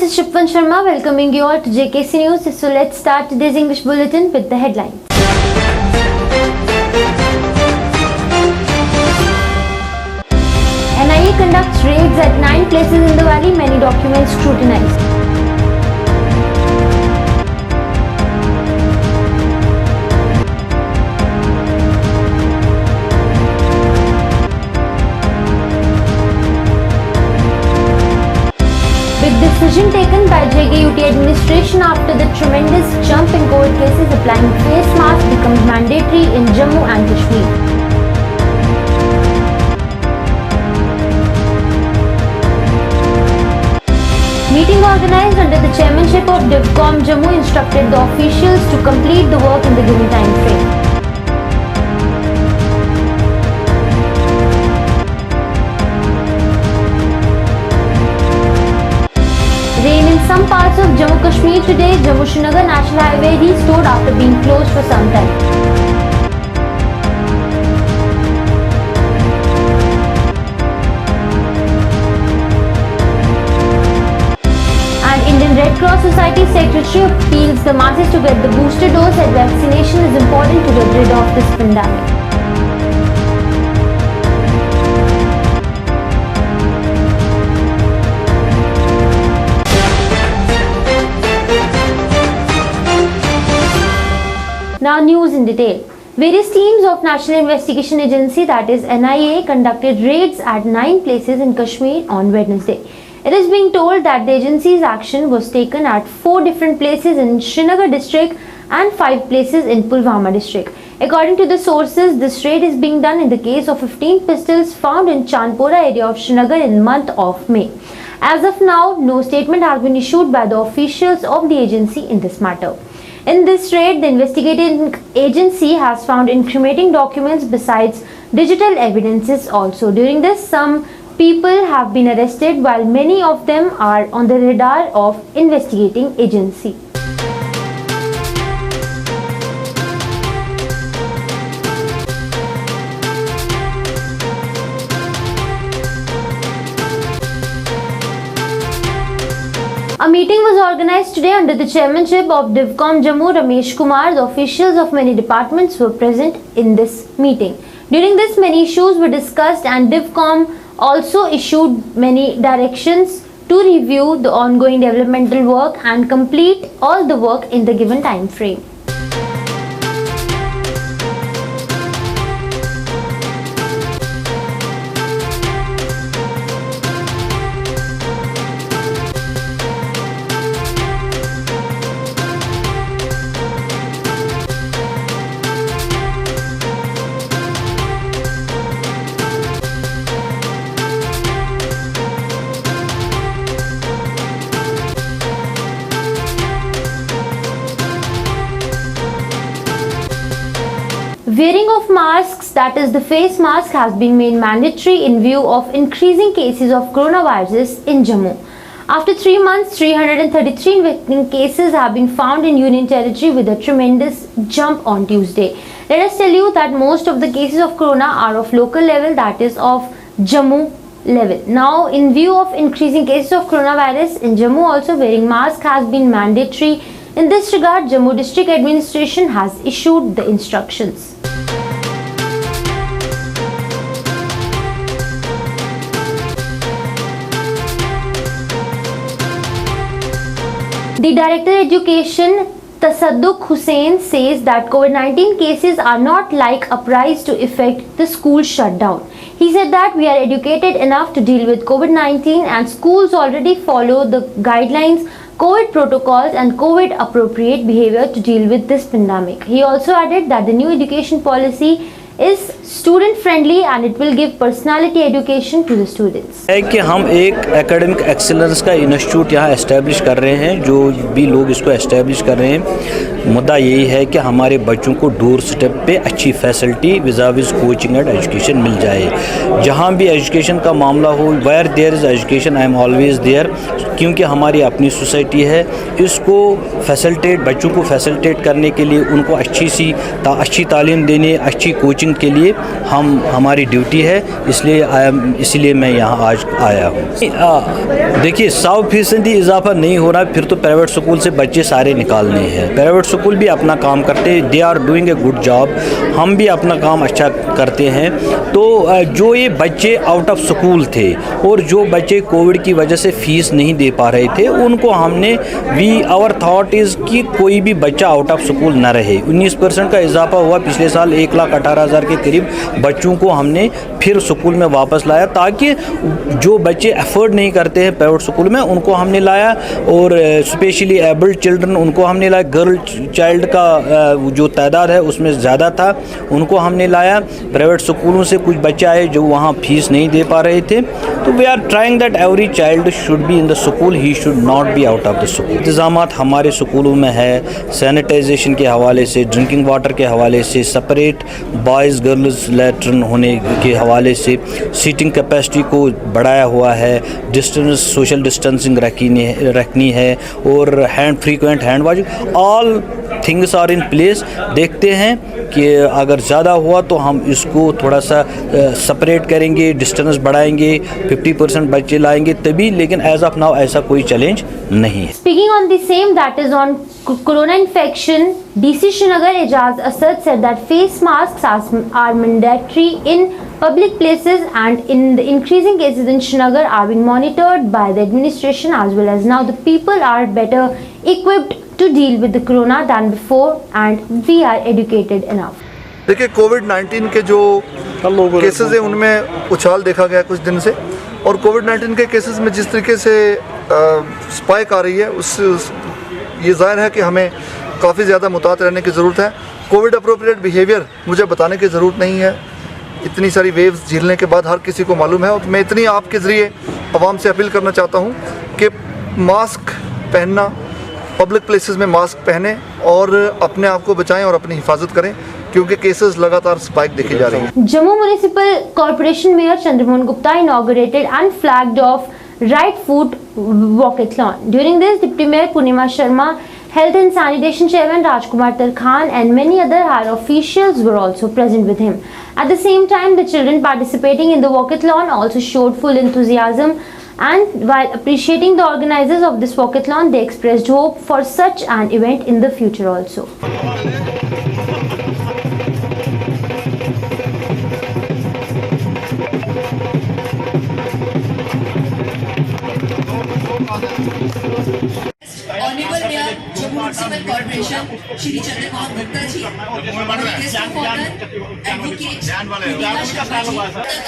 is Shipwan Sharma welcoming you all to JKC News. So let's start today's English bulletin with the headlines. NIA conducts raids at 9 places in the valley, many documents scrutinized. With decision taken by JKUT administration after the tremendous jump in COVID cases, applying face mask becomes mandatory in Jammu and Kashmir. Meeting organized under the chairmanship of DIVCOM Jammu instructed the officials to complete the work in the given time frame. Rain in some parts of Jammu Kashmir today. Jammu-Srinagar National Highway restored after being closed for some time. And Indian Red Cross Society Secretary appeals the masses to get the booster dose as vaccination is important to get rid of this pandemic. Now news in detail. Various teams of National Investigation Agency, that is NIA, conducted raids at 9 places in Kashmir on Wednesday. It is being told that the agency's action was taken at 4 different places in Srinagar district and 5 places in Pulwama district. According to the sources, this raid is being done in the case of 15 pistols found in Chandpora area of Srinagar in month of May. As of now, no statement has been issued by the officials of the agency in this matter. In this raid, the investigating agency has found incriminating documents besides digital evidences also. During this, some people have been arrested while many of them are on the radar of investigating agency. A meeting was organized today under the chairmanship of DIVCOM Jammu, Ramesh Kumar. The officials of many departments were present in this meeting. During this, many issues were discussed and DIVCOM also issued many directions to review the ongoing developmental work and complete all the work in the given time frame. Wearing of masks, that is the face mask, has been made mandatory in view of increasing cases of coronavirus in Jammu. After 3 months, 333 infecting cases have been found in Union Territory with a tremendous jump on Tuesday. Let us tell you that most of the cases of corona are of local level, that is of Jammu level. Now, in view of increasing cases of coronavirus in Jammu, also wearing mask has been mandatory. In this regard, Jammu District Administration has issued the instructions. The Director Education Tasadduq Hussain says that COVID-19 cases are not like a prize to affect the school shutdown. He said that we are educated enough to deal with COVID-19 and schools already follow the guidelines, COVID protocols and COVID appropriate behavior to deal with this pandemic. He also added that the new education policy is student friendly and it will give personality education to the students. है कि हम एक academic excellence का institute यहाँ establish कर रहे हैं, जो भी लोग इसको एस्टेब्लिश कर रहे हैं मुद्दा यही है कि हमारे बच्चों को डोर स्टेप पे अच्छी facility viz coaching and education मिल जाए। जहाँ भी एजुकेशन का मामला हो, where there is education I am always there, क्योंकि हमारी अपनी सोसाइटी है। इसको फैसिलिटेट, बच्चों को फैसिलिटेट करने के लिए, उनको अच्छी तालीम देने, अच्छी कोचिंग के लिए हमारी ड्यूटी है। इसलिए मैं यहाँ आज आया हूँ। देखिए 100% इजाफा नहीं हो रहा, फिर तो प्राइवेट स्कूल से बच्चे सारे निकालने हैं। प्राइवेट स्कूल भी अपना काम करते हैं, they are doing a good job, हम भी अपना काम अच्छा करते हैं। तो जो ये बच्चे आउट ऑफ स्कूल थे और जो बच्चे कोविड की वजह से फ़ीस नहीं दे पा रहे थे, उनको हमने आवर थॉट इज़ कि कोई भी बच्चा आउट ऑफ स्कूल ना रहे। 19% का इजाफा हुआ पिछले साल, 1,18,000 के करीब बच्चों को हमने फिर स्कूल में वापस लाया, ताकि जो बच्चे अफोर्ड नहीं करते हैं प्राइवेट स्कूल में उनको हमने लाया, और स्पेशली एबल्ड चिल्ड्रन उनको हमने लाया। गर्ल चाइल्ड का जो तादाद है उसमें ज़्यादा था, उनको हमने लाया। प्राइवेट स्कूलों से कुछ बच्चे आए जो वहाँ फीस नहीं दे पा रहे थे। तो we are trying that every child should be in the school, he should not be out of the school. इंतज़ामात हमारे स्कूलों में है, सैनिटाइजेशन के हवाले से, ड्रिंकिंग वाटर के हवाले से, सेपरेट बॉयज़ गर्ल्स लैट्रिन होने के हवाले से, सीटिंग कैपेसिटी को बढ़ाया हुआ है, डिस्टेंस, सोशल डिस्टेंसिंग रखनी है, और frequent hand washing, all things are in place. देखते हैं कि अगर ज़्यादा हुआ तो हम इसको थोड़ा सा सेपरेट करेंगे, डिस्टेंस बढ़ाएंगे, 50% बच्चे लाएंगे तभी, लेकिन एज ऑफ नाउ ऐसा कोई चैलेंज नहीं है। Speaking on the same, that is on corona infection, DC Srinagar Ejaz Asad said that face masks are mandatory in public places, and in the increasing cases in Srinagar are being monitored by the administration, as well as now the people are better equipped to deal with the corona than before, and we are educated enough. देखिए कोविड-19 के जो cases हैं उनमें उछाल देखा गया कुछ दिन से, और कोविड-19 के केसेस में जिस तरीके से स्पाइक आ रही है ये ज़ाहिर है कि हमें काफ़ी ज़्यादा मुतात रहने की ज़रूरत है। कोविड अप्रोप्रिएट बिहेवियर मुझे बताने की ज़रूरत नहीं है, इतनी सारी वेव्स झेलने के बाद हर किसी को मालूम है। और मैं इतनी आपके ज़रिए आवाम से अपील करना चाहता हूँ कि मास्क पहनना, पब्लिक प्लेसेस में मास्क पहने और अपने आप को बचाएं और अपनी हिफाजत करें, क्योंकि केसेस लगातार स्पाइक देखी जा रही हैं। Jammu Municipal Corporation Mayor Chandramohan Gupta inaugurated and flagged off Right Food Walkathon. During this, Deputy Mayor Purnima Sharma, Health and Sanitation Chairman Rajkumar Tarkhan and many other higher officials were also present with him. At the same time, the children participating in the walkathon also showed full enthusiasm, and while appreciating the organizers of this walkathon, they expressed hope for such an event in the future also. Honourable mayor Jammu municipal corporation Shri Chandramohan Gupta ji, guest of honour advocate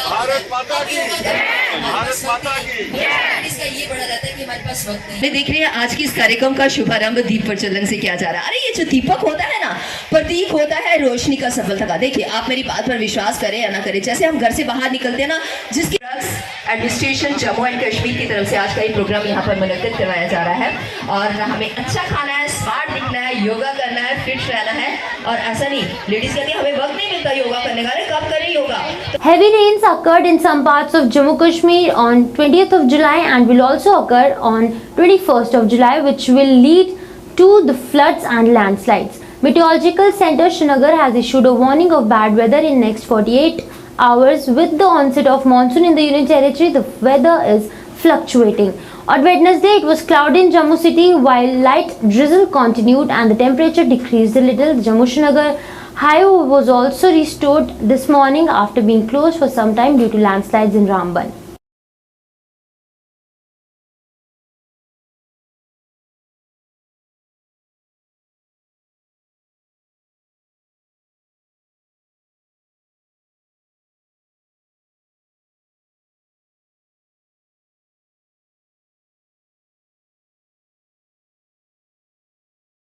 Bharat माता की जय, भारत माता की जय। इसका ये बड़ा रहता है कि हमारे पास वक्त नहीं। देख रहे हैं आज की इस कार्यक्रम का शुभारंभ दीप प्रज्वलन से किया जा रहा है। अरे ये जो दीपक होता है ना, प्रतीक होता है रोशनी का, सफलता का। देखिए आप मेरी बात पर विश्वास करें या ना करें, जैसे हम घर से बाहर निकलते हैं ना, जिसके एडमिनिस्ट्रेशन जम्मू एंड कश्मीर की तरफ से आज का ये प्रोग्राम यहाँ पर मुनक्किद करवाया जा रहा है, और हमें अच्छा खाना है, स्मार्ट दिखना है, योगा करना है, फिट रहना है। और ऐसा नहीं, लेडीज कहती है हमें वक्त नहीं मिलता योगा करने का, कब करें yoga. Heavy rains occurred in some parts of Jammu Kashmir on 20th of July and will also occur on 21st of July, which will lead to the floods and landslides. Meteorological Center Srinagar has issued a warning of bad weather in next 48 hours. With the onset of monsoon in the Union Territory, the weather is fluctuating. On Wednesday, it was cloudy in Jammu city while light drizzle continued and the temperature decreased a little. The Jammu Srinagar highway was also restored this morning after being closed for some time due to landslides in Ramban.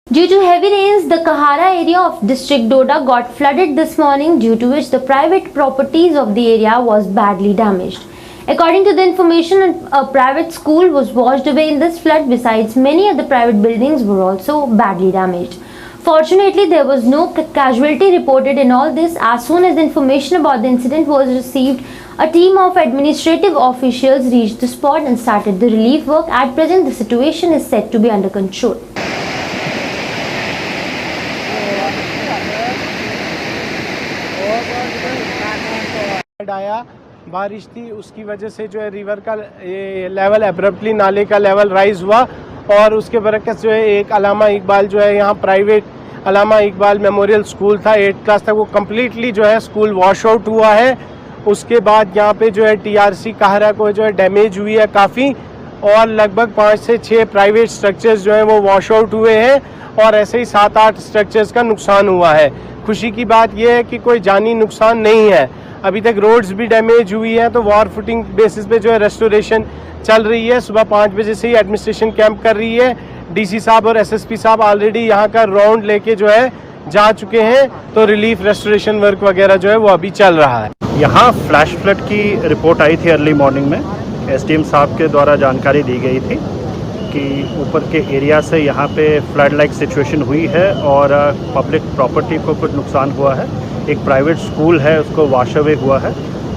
Due to heavy rains, the Kahara area of district Doda got flooded this morning, due to which the private properties of the area was badly damaged. According to the information, a private school was washed away in this flood. Besides, many other private buildings were also badly damaged. Fortunately, there was no casualty reported in all this. As soon as information about the incident was received, a team of administrative officials reached the spot and started the relief work. At present, the situation is said to be under control. आया बारिश थी, उसकी वजह से जो है river का level abruptly नाले का लेवल राइज हुआ और उसके बरकत जो है एक अलामा इकबाल जो है यहाँ private Allama Iqbal memorial school था 8th क्लास तक, वो कम्प्लीटली जो है स्कूल वॉश आउट हुआ है। उसके बाद यहाँ पे जो है TRC काहरा को जो है डैमेज हुई है काफ़ी और लगभग 5 से 6 प्राइवेट स्ट्रक्चर्स जो हैं वो वॉश आउट हुए हैं और ऐसे ही 7-8 स्ट्रक्चर्स का नुकसान हुआ है। खुशी की बात यह है कि कोई जानी नुकसान नहीं है। अभी तक रोड्स भी डैमेज हुई है तो वॉर फुटिंग बेसिस पे जो है रेस्टोरेशन चल रही है। सुबह 5 बजे से ही एडमिनिस्ट्रेशन कैंप कर रही है। DC साहब और SSP साहब ऑलरेडी यहाँ का राउंड लेके जो है जा चुके हैं, तो रिलीफ रेस्टोरेशन वर्क वगैरह जो है वो अभी चल रहा है। यहाँ फ्लैश फ्लड की रिपोर्ट आई थी अर्ली मॉर्निंग में। SDM साहब के द्वारा जानकारी दी गई थी कि ऊपर के एरिया से यहाँ पे फ्लड लाइक सिचुएशन हुई है और पब्लिक प्रॉपर्टी को कुछ नुकसान हुआ है। एक प्राइवेट स्कूल है उसको वॉश अवे हुआ है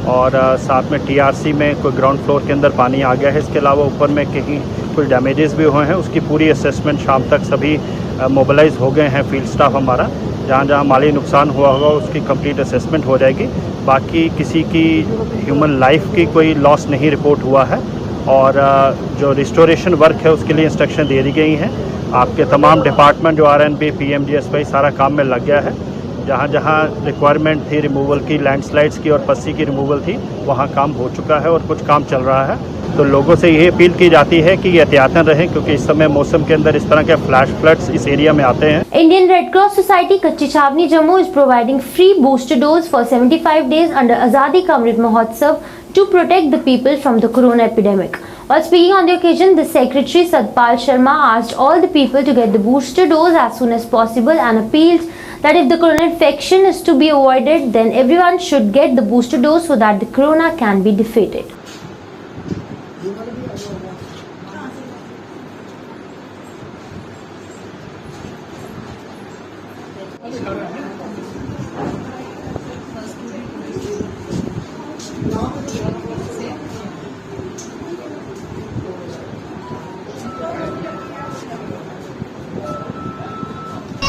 और साथ में TRC में कोई ग्राउंड फ्लोर के अंदर पानी आ गया है। इसके अलावा ऊपर में कहीं कुछ डैमेजेस भी हुए हैं। उसकी पूरी असेसमेंट शाम तक सभी मोबिलाइज हो गए हैं। फील्ड स्टाफ हमारा जहाँ जहाँ माली नुकसान हुआ होगा उसकी कंप्लीट असेसमेंट हो जाएगी। बाकी किसी की ह्यूमन लाइफ की कोई लॉस नहीं रिपोर्ट हुआ है और जो रिस्टोरेशन वर्क है उसके लिए इंस्ट्रक्शन दे दी गई हैं। आपके तमाम डिपार्टमेंट जो RNB PMGSY सारा काम में लग गया है। जहाँ जहाँ रिक्वायरमेंट थी रिमूवल की, लैंडस्लाइड्स की और पस्सी की रिमूवल थी, वहाँ काम हो चुका है और कुछ काम चल रहा है। तो लोगों से ये अपील की जाती है कि एहतियातन रहें क्योंकि इस समय मौसम के अंदर इस तरह के फ्लैश फ्लड्स इस एरिया में आते हैं। Indian Red Cross Society Kachchi Chhavni Jammu is providing free booster dose for 75 days under Azadi Ka Amrit Mahotsav to protect the people from the corona epidemic. While speaking on the occasion, the Secretary Satpal Sharma asked all the people to get the booster dose as soon as possible and appealed that if the corona infection is to be avoided, then everyone should get the booster dose so that the corona can be defeated.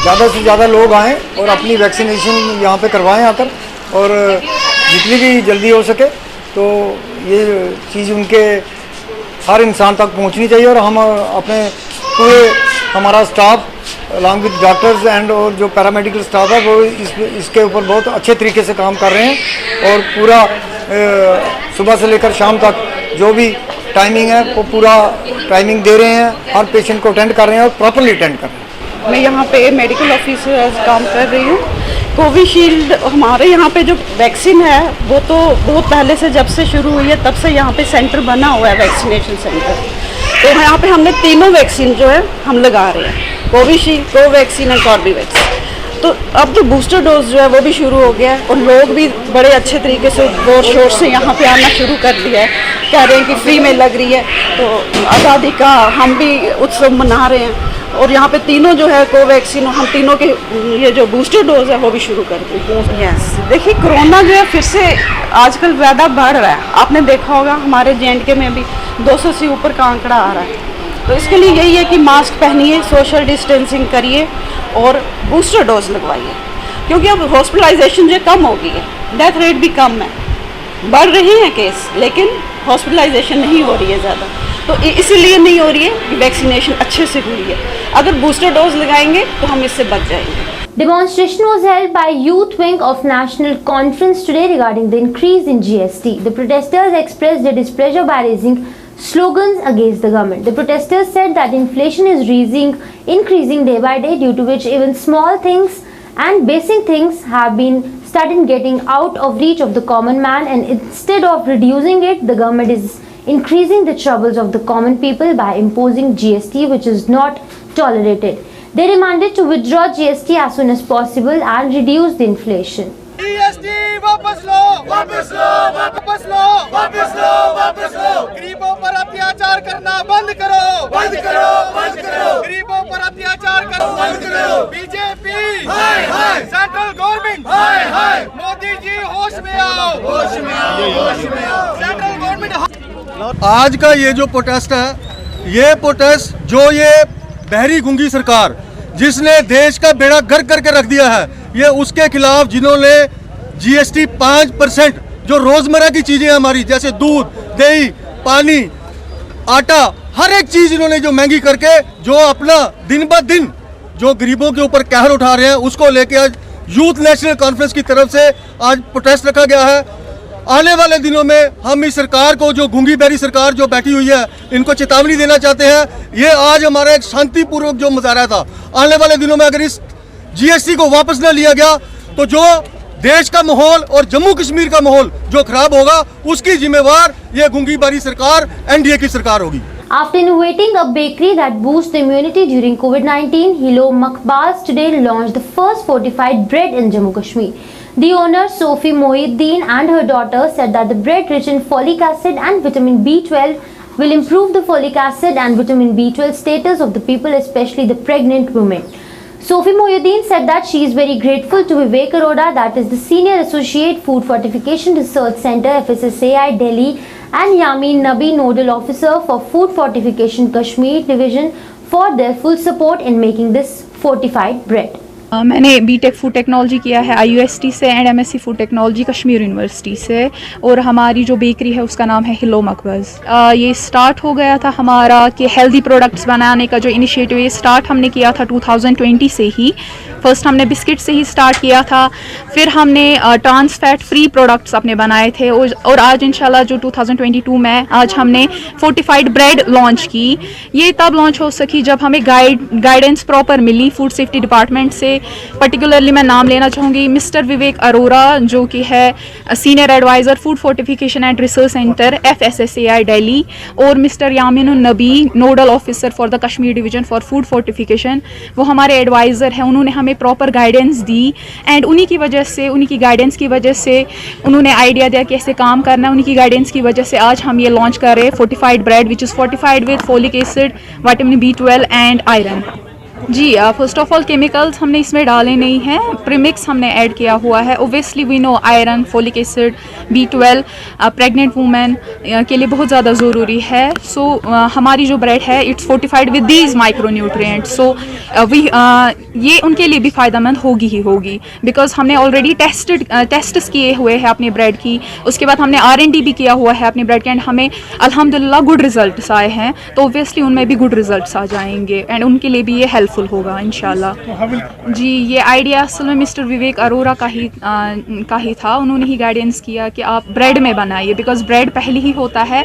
ज़्यादा से ज़्यादा लोग आएँ और अपनी vaccination यहाँ पे करवाएं आकर, और जितनी भी जल्दी हो सके तो ये चीज़ उनके हर इंसान तक पहुँचनी चाहिए। और हम अपने पूरे हमारा staff along with doctors and और जो पैरामेडिकल स्टाफ है वो इसके ऊपर बहुत अच्छे तरीके से काम कर रहे हैं और पूरा सुबह से लेकर शाम तक जो भी टाइमिंग है वो पूरा टाइमिंग दे रहे हैं। हर पेशेंट को अटेंड कर रहे हैं और प्रॉपरली अटेंड कर रहे हैं। मैं यहाँ पे मेडिकल ऑफिसर काम कर रही हूँ। कोविशील्ड हमारे यहाँ पे जो वैक्सीन है वो तो बहुत पहले से जब से शुरू हुई है तब से यहाँ पे सेंटर बना हुआ है, वैक्सीनेशन सेंटर। तो यहाँ पे हमने तीनों वैक्सीन जो है हम लगा रहे हैं, कोविशील्ड, कोवैक्सीन और कॉर्बेवैक्स। तो अब तो बूस्टर डोज जो है वो भी शुरू हो गया है और लोग भी बड़े अच्छे तरीके से जोर शोर से यहाँ पे आना शुरू कर दिया है। कह रहे हैं कि फ्री में लग रही है, तो आज़ादी का हम भी उत्सव मना रहे हैं। और यहाँ पे तीनों जो है कोवैक्सीन, हम तीनों के ये जो बूस्टर डोज है वो भी शुरू कर दी। यस, देखिए कोरोना जो है फिर से आजकल ज़्यादा बढ़ रहा है। आपने देखा होगा हमारे JNK में भी 200 से ऊपर का आंकड़ा आ रहा है। तो इसके लिए यही है कि मास्क पहनिए, सोशल डिस्टेंसिंग करिए और बूस्टर डोज लगवाइए, क्योंकि अब हॉस्पिटलाइजेशन जो कम हो गई है, डेथ रेट भी कम है। बढ़ रही है केस लेकिन हॉस्पिटलाइजेशन नहीं हो रही है ज़्यादा, तो इसीलिए नहीं हो रही है कि वैक्सीनेशन अच्छे से हुई है। अगर बूस्टर डोज लगाएंगे तो हम इससे बच जाएंगे। Demonstration was held by Youth Wing of National Conference today regarding the increase in GST. The protesters expressed their displeasure by raising slogans against the government. The protesters said that inflation is increasing day by day, due to which even small things and basic things have been started getting out of reach of the common man, and instead of reducing it, the government is increasing the troubles of the common people by imposing GST, which is not tolerated. They demanded to withdraw GST as soon as possible and reduce the inflation. GST वापस लो, वापस लो, वापस लो, वापस लो, वापस लो। गरीबों पर अत्याचार करना बंद करो, बंद करो, बंद करो। गरीबों पर अत्याचार करना बंद करो। बीजेपी आज का ये जो प्रोटेस्ट है, ये प्रोटेस्ट जो ये बहरी गूंगी सरकार जिसने देश का बेड़ा गर्क करके रख दिया है, ये उसके खिलाफ जिन्होंने GST 5% जो रोजमर्रा की चीजें हमारी जैसे दूध, दही, पानी, आटा, हर एक चीज इन्होंने जो महंगी करके जो अपना दिन ब दिन जो गरीबों के ऊपर कहर उठा रहे हैं, उसको लेके आज यूथ नेशनल कॉन्फ्रेंस की तरफ से आज प्रोटेस्ट रखा गया है। आने वाले दिनों में हम इस सरकार को, जो गूंगी बहरी सरकार जो बैठी हुई है, इनको चेतावनी देना चाहते हैं। ये आज हमारा एक शांतिपूर्वक जो मुजाहरा था, आने वाले दिनों में अगर इस GST को वापस न लिया गया तो जो देश का माहौल और जम्मू कश्मीर का माहौल जो खराब होगा, उसकी जिम्मेवार ये गूंगी बहरी सरकार NDA की सरकार होगी। After inaugurating a bakery that boosts immunity during COVID-19, Hilo Makbaz today launched the first fortified bread in Jammu Kashmir. The owner, Sophie Mohiuddin, and her daughter said that the bread rich in folic acid and vitamin B12 will improve the folic acid and vitamin B12 status of the people, especially the pregnant women. Sophie Mohiuddin said that she is very grateful to Vivek Arora, that is the Senior Associate Food Fortification Research Center, FSSAI Delhi, and Yamin Nabi, Nodal Officer for Food Fortification Kashmir Division, for their full support in making this fortified bread. मैंने BTech food technology किया है IUST से and MSc food technology Kashmir university से, और हमारी जो bakery है उसका नाम है हिलो मकबज़। ये स्टार्ट हो गया था हमारा कि हेल्दी प्रोडक्ट्स बनाने का जो इनिशिएटिव, ये स्टार्ट हमने किया था 2020 से ही। फर्स्ट हमने बिस्किट से ही स्टार्ट किया था, फिर हमने ट्रांस फैट फ्री प्रोडक्ट्स अपने बनाए थे, और आज इंशाल्लाह जो 2022 में आज हमने फोर्टिफाइड ब्रेड लॉन्च की। ये तब लॉन्च हो सकी जब हमें गाइडेंस प्रॉपर मिली फूड सेफ्टी डिपार्टमेंट से। पर्टिकुलरली मैं नाम लेना चाहूँगी मिस्टर विवेक अरोरा, जो कि है senior adviser food fortification and research centre FSSAI Delhi, और mister Yamin Nabi, nodal officer for the Kashmir division for food fortification. वो हमारे एडवाइज़र हैं, उन्होंने हमें प्रॉपर गाइडेंस दी, एंड उन्हीं की वजह से, उन्हीं की गाइडेंस की वजह से उन्होंने आइडिया दिया कैसे काम करना है। उन्हीं की गाइडेंस की वजह से आज हम ये लॉन्च कर रहे हैं fortified bread which is fortified with folic acid, vitamin B12 and iron. जी फर्स्ट ऑफ ऑल केमिकल्स हमने इसमें डाले नहीं हैं, प्रीमिक्स हमने ऐड किया हुआ है। Obviously we know iron, folic acid, B12 pregnant women के लिए बहुत ज़्यादा ज़रूरी है। सो हमारी जो ब्रेड है it's fortified with these micronutrients, so ये उनके लिए भी फ़ायदेमंद होगी ही होगी, बिकॉज हमने ऑलरेडी टेस्ट्स किए हुए हैं अपनी ब्रेड की। उसके बाद हमने R&D भी किया हुआ है अपनी ब्रेड के, एंड हमें अल्हम्दुलिल्लाह गुड रिजल्ट्स आए हैं, तो ओबियसली उनमें भी गुड रिजल्ट्स आ जाएंगे, एंड उनके लिए भी ये हेल्पफुल होगा इंशाल्लाह। जी ये आइडिया असल में मिस्टर विवेक अरोरा का ही था। उन्होंने ही गाइडेंस किया कि आप ब्रेड में बनाइए, बिकॉज ब्रेड पहले ही होता है,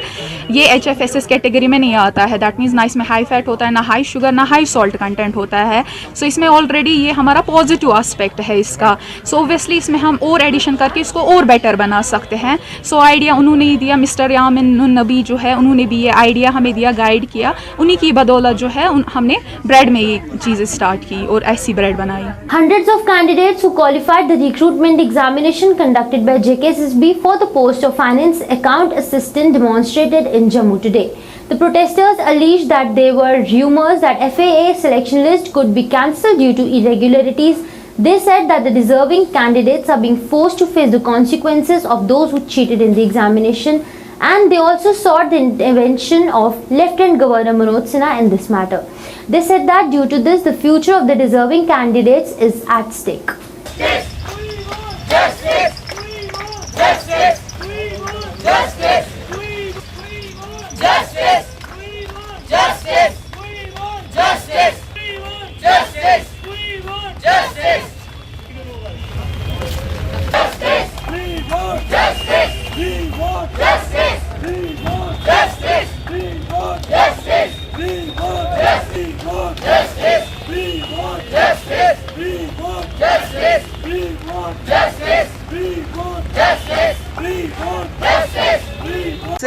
ये HFSS कैटेगरी में नहीं आता है। दैट मीन्स ना इसमें हाई फैट होता है, ना हाई शुगर, ना हाई सॉल्ट कंटेंट होता है। सो इसमें ऑलरेडी ये हमारा पॉजिटिव एस्पेक्ट है इसका। सो ओबियसली इसमें हम और एडिशन करके इसको और बेटर बना सकते हैं। सो आइडिया उन्होंने ही दिया, मिस्टर यामिन नबी जो है उन्होंने भी ये आइडिया हमें दिया, गाइड किया। उन्हीं की बदौलत जो है हमने ब्रेड में ये चीज़ें स्टार्ट की और ऐसी ब्रेड बनाई। Hundreds of candidates who qualified the recruitment examination conducted by JKSSB for the post of finance account assistant demonstrated in Jammu today. The protesters alleged that there were rumors that FAA selection list could be cancelled due to irregularities. They said that the deserving candidates are being forced to face the consequences of those who cheated in the examination, and they also sought the intervention of Lieutenant Governor Manoj Sinha in this matter. They said that due to this, the future of the deserving candidates is at stake. Justice! Justice! Justice! Justice! Justice! Justice! Justice! Justice! Justice! Justice! We want justice! We want justice! We want justice! We want justice! We want justice! We want justice! We want justice! We want justice! We want justice! We want justice! We want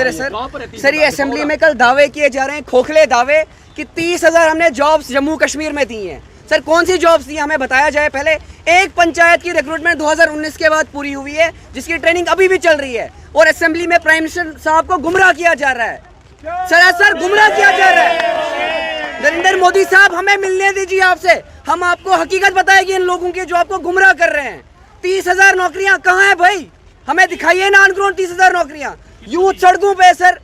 sir ये assembly में कल दावे किए जा रहे हैं, खोखले दावे कि 30,000 हमने जॉब्स जम्मू कश्मीर में दी हैं। सर कौन सी जॉब्स दी हमें बताया जाए पहले। एक पंचायत की रिक्रूटमेंट 2019 के बाद पूरी हुई है, जिसकी ट्रेनिंग अभी भी चल रही है, और असेंबली में प्राइम मिनिस्टर साहब को गुमराह किया जा रहा है। सर गुमराह किया जा रहा है। नरेंद्र मोदी साहब हमें मिलने दीजिए आपसे, हम आपको हकीकत बताएंगे इन लोगों की जो आपको गुमराह कर रहे हैं। 30,000 नौकरियां कहाँ हैं भाई, हमें दिखाइए ना ऑन ग्राउंड 30,000 नौकरियां। यूथ सड़कों पे सर,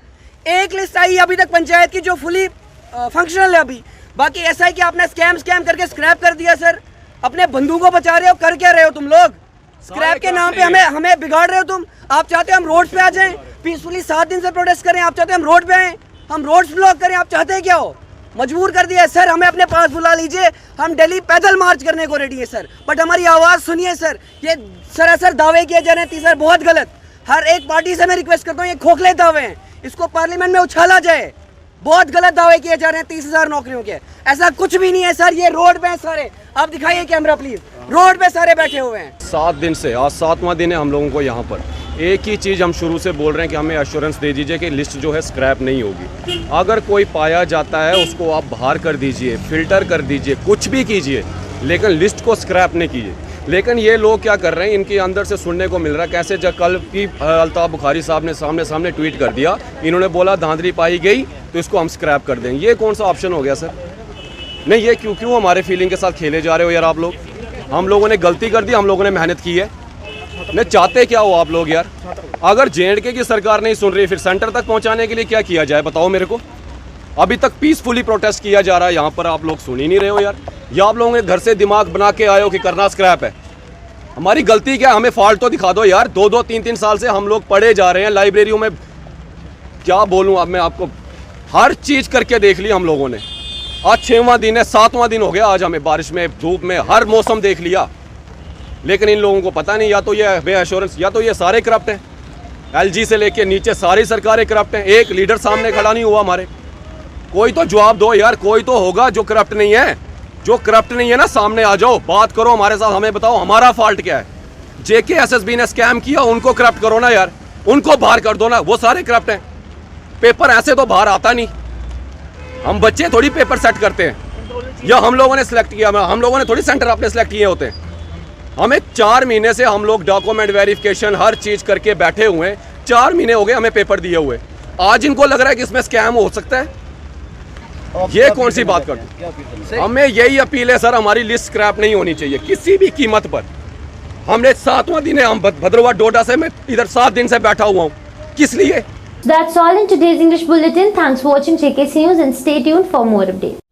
एक लिस्ट आई अभी तक पंचायत की जो फुली फंक्शनल है अभी। बाकी ऐसा है कि आपने स्कैम करके स्क्रैप कर दिया सर। अपने बंधुओं को बचा रहे हो, कर क्या रहे हो तुम लोग? स्क्रैप के नाम पे हमें बिगाड़ रहे हो तुम। आप चाहते हो हम रोड पे आ जाएं पीसफुली, 7 दिन से प्रोटेस्ट करें? आप चाहते हो हम रोड पे आए, हम रोड ब्लॉक करें? आप चाहते हैं क्या हो? मजबूर कर दिया है सर, हमें अपने पास बुला लीजिए, हम दिल्ली पैदल मार्च करने को रेडी है सर, बट हमारी आवाज़ सुनिए सर। ये सरासर दावे किए जा रहे हैं तीसरा, बहुत गलत। हर एक पार्टी से मैं रिक्वेस्ट करता हूँ, ये खोखले दावे हैं, इसको पार्लियामेंट में उछाला जाए। बहुत गलत दावे किए जा रहे हैं 30,000 नौकरियों के, ऐसा कुछ भी नहीं है सर। ये रोड पे हैं सारे, आप दिखाइए कैमरा प्लीज, रोड पे सारे बैठे हुए हैं। 7 दिन से, आज 7वां दिन है हम लोगों को यहाँ पर। एक ही चीज़ हम शुरू से बोल रहे हैं कि हमें एश्योरेंस दे दीजिए कि लिस्ट जो है स्क्रैप नहीं होगी। अगर कोई पाया जाता है उसको आप बाहर कर दीजिए, फिल्टर कर दीजिए, कुछ भी कीजिए, लेकिन लिस्ट को स्क्रैप नहीं कीजिए। लेकिन ये लोग क्या कर रहे हैं, इनके अंदर से सुनने को मिल रहा है कैसे, जब कल की अल्ताफ बुखारी साहब ने सामने ट्वीट कर दिया, इन्होंने बोला धांधली पाई गई तो इसको हम स्क्रैप कर देंगे। ये कौन सा ऑप्शन हो गया सर? नहीं, ये क्यों हमारे फीलिंग के साथ खेले जा रहे हो यार आप लोग? हम लोगों ने गलती कर दी, हम लोगों ने मेहनत की है, नहीं चाहते क्या हो आप लोग यार? अगर J&K की सरकार नहीं सुन रही, फिर सेंटर तक पहुंचाने के लिए क्या किया जाए बताओ मेरे को? अभी तक पीसफुली प्रोटेस्ट किया जा रहा है यहाँ पर, आप लोग सुन ही नहीं रहे हो यार। या आप लोगों ने घर से दिमाग बना के आए हो कि करना स्क्रैप है? हमारी गलती क्या है? हमें फॉल्ट तो दिखा दो यार। 2-2, 3-3 साल से हम लोग पढ़े जा रहे हैं लाइब्रेरियों में, क्या बोलूँ अब मैं आपको, हर चीज़ करके देख ली हम लोगों ने। आज 6वां दिन है, 7वां दिन हो गया आज, हमें बारिश में, धूप में, हर मौसम देख लिया, लेकिन इन लोगों को पता नहीं, या तो ये बे एश्योरेंस, या तो ये सारे करप्ट हैं। LG से लेके नीचे सारी सरकारें करप्ट हैं, एक लीडर सामने खड़ा नहीं हुआ हमारे। कोई तो जवाब दो यार, कोई तो होगा जो करप्ट नहीं है। जो करप्ट नहीं है ना, सामने आ जाओ, बात करो हमारे साथ, हमें बताओ हमारा फॉल्ट क्या है। JK SSB ने स्कैम किया, उनको करप्ट करो ना यार, उनको बाहर कर दो ना, वो सारे करप्ट हैं। पेपर ऐसे तो बाहर आता नहीं, हम बच्चे थोड़ी पेपर सेट करते हैं, या हम लोगों ने सिलेक्ट किया, हम लोगों ने थोड़ी सेंटर अपने सिलेक्ट किए होते हैं। हमें 4 महीने से हम लोग डॉक्यूमेंट वेरिफिकेशन हर चीज़ करके बैठे हुए हैं, 4 महीने हो गए हमें पेपर दिए हुए। आज इनको लग रहा है कि इसमें स्कैम हो सकता है? ये कौन सी बात कर दो? हमें यही अपील है सर, हमारी लिस्ट स्क्रैप नहीं होनी चाहिए किसी भी कीमत पर। हमने 7वां दिन है, हम भद्रवाह डोडा से, मैं इधर 7 दिन से बैठा हुआ हूँ, किस लिए? That's all in today's English Bulletin. Thanks for watching JKC News and stay tuned for more updates.